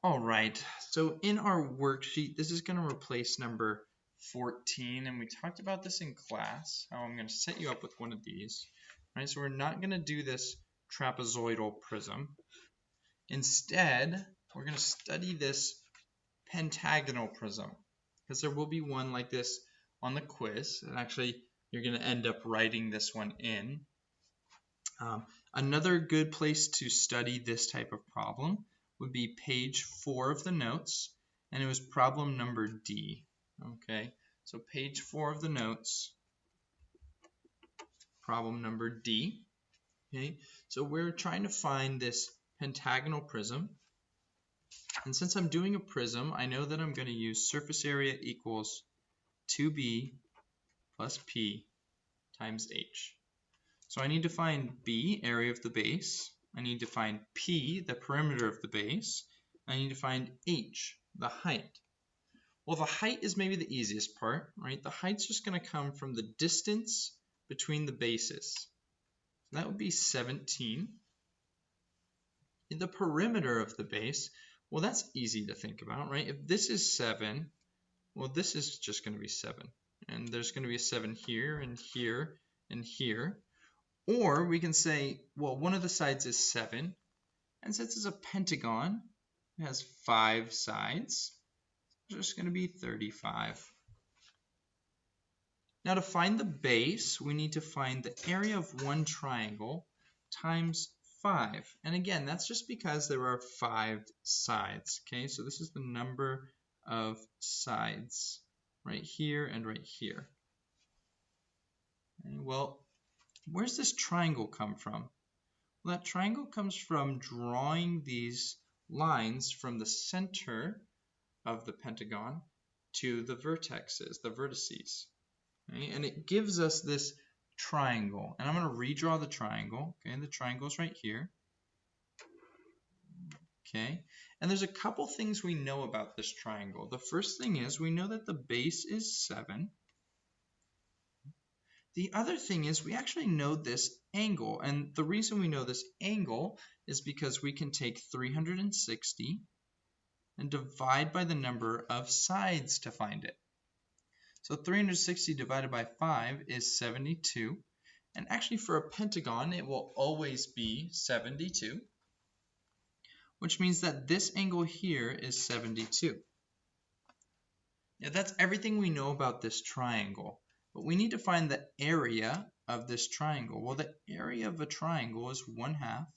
All right, so in our worksheet, this is going to replace number 14, and we talked about this in class, how I'm going to set you up with one of these. Right, so we're not going to do this trapezoidal prism. Instead, we're going to study this pentagonal prism, because there will be one like this on the quiz, and actually you're going to end up writing this one in. Another good place to study this type of problem would be page 4 of the notes, and it was problem number D. Okay, so page 4 of the notes, problem number D. Okay, so we're trying to find this pentagonal prism, and since I'm doing a prism, I know that I'm going to use surface area equals 2b plus p times h. So I need to find B, area of the base. I need to find P, the perimeter of the base. I need to find H, the height. Well, the height is maybe the easiest part, right? The height's just going to come from the distance between the bases. So that would be 17. In the perimeter of the base, well, that's easy to think about, right? If this is 7, well, this is just going to be 7. And there's going to be a 7 here and here and here. Or we can say, well, one of the sides is 7, and since it's a pentagon, it has 5 sides, it's just going to be 35. Now to find the base, we need to find the area of one triangle times 5. And again, that's just because there are 5 sides, okay? So this is the number of sides right here and right here. Okay, well, where's this triangle come from? Well, that triangle comes from drawing these lines from the center of the pentagon to the vertices, the vertices. Okay? And it gives us this triangle. And I'm going to redraw the triangle. Okay, the triangle's right here. Okay, and there's a couple things we know about this triangle. The first thing is we know that the base is 7. The other thing is we actually know this angle, and the reason we know this angle is because we can take 360 and divide by the number of sides to find it. So 360 divided by 5 is 72, and actually for a pentagon it will always be 72, which means that this angle here is 72. Now that's everything we know about this triangle. But we need to find the area of this triangle. Well, the area of a triangle is 1/2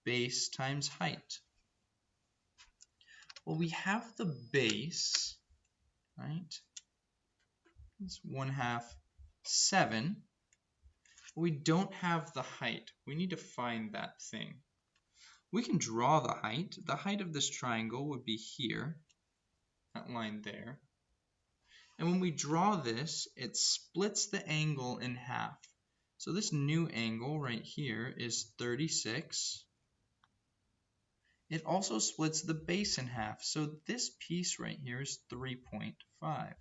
base times height. Well, we have the base, right? It's 1/2 7. We don't have the height. We need to find that thing. We can draw the height. The height of this triangle would be here, that line there. And when we draw this, it splits the angle in half. So this new angle right here is 36. It also splits the base in half. So this piece right here is 3.5.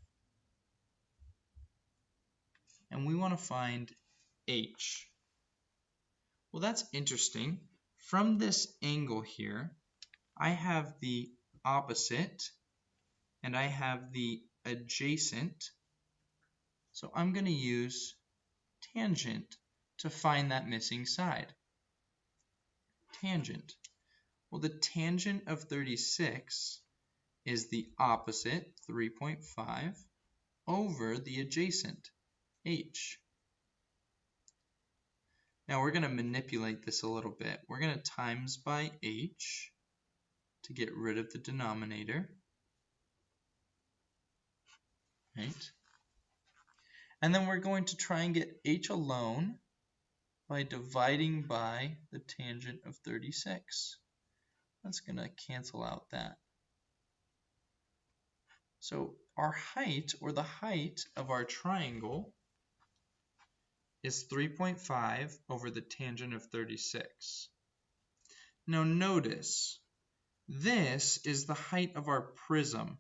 And we want to find H. Well, that's interesting. From this angle here, I have the opposite and I have the adjacent. So I'm going to use tangent to find that missing side. Tangent. Well, the tangent of 36 is the opposite, 3.5, over the adjacent, h. Now we're going to manipulate this a little bit. We're going to times by h to get rid of the denominator. Right? And then we're going to try and get h alone by dividing by the tangent of 36. That's going to cancel out that. So our height, or the height of our triangle, is 3.5 over the tangent of 36. Now notice, this is the height of our prism,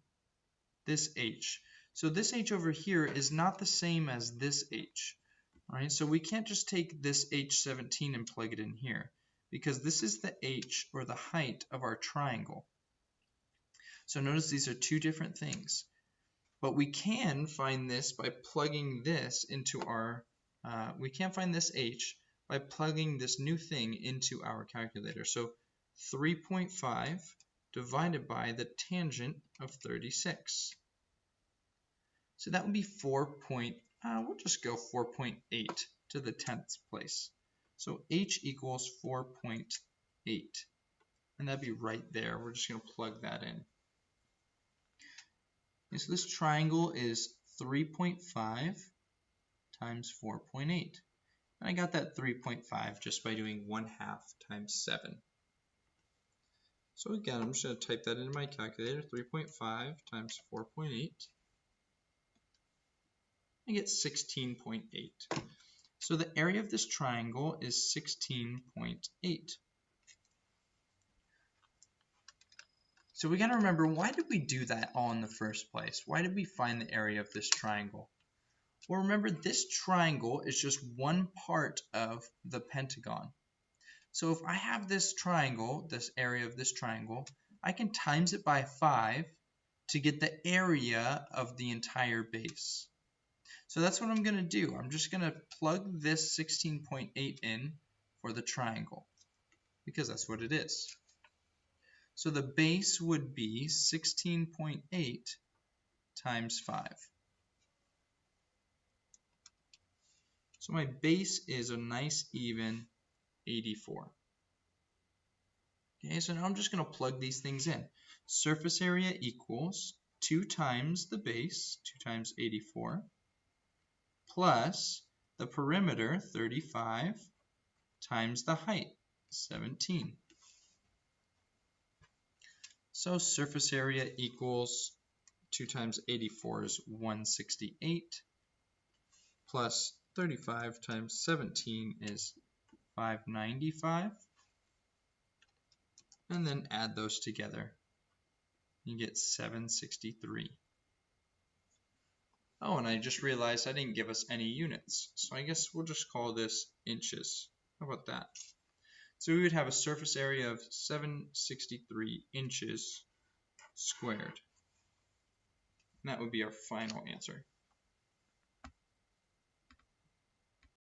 this h. So this h over here is not the same as this h. Right? So we can't just take this h17 and plug it in here, because this is the h, or the height of our triangle. So notice these are two different things. But we can find this by plugging this into our, we can't find this h by plugging this new thing into our calculator. So 3.5 divided by the tangent of 36. So that would be we'll just go 4.8 to the 10th place. So h equals 4.8. And that'd be right there. We're just going to plug that in. Okay, so this triangle is 3.5 times 4.8. And I got that 3.5 just by doing 1/2 times 7. So again, I'm just going to type that into my calculator, 3.5 times 4.8. I get 16.8. So the area of this triangle is 16.8. So we got to remember, why did we do that all in the first place? Why did we find the area of this triangle? Well, remember, this triangle is just one part of the pentagon. So if I have this triangle, this area of this triangle, I can times it by 5 to get the area of the entire base. So that's what I'm going to do. I'm just going to plug this 16.8 in for the triangle, because that's what it is. So the base would be 16.8 times 5. So my base is a nice even 84. Okay, so now I'm just going to plug these things in. Surface area equals 2 times the base, 2 times 84, plus the perimeter, 35, times the height, 17. So surface area equals 2 times 84 is 168, plus 35 times 17 is 595, and then add those together. You get 763. Oh, and I just realized I didn't give us any units, so I guess we'll just call this inches. How about that? So we would have a surface area of 763 inches squared. And that would be our final answer.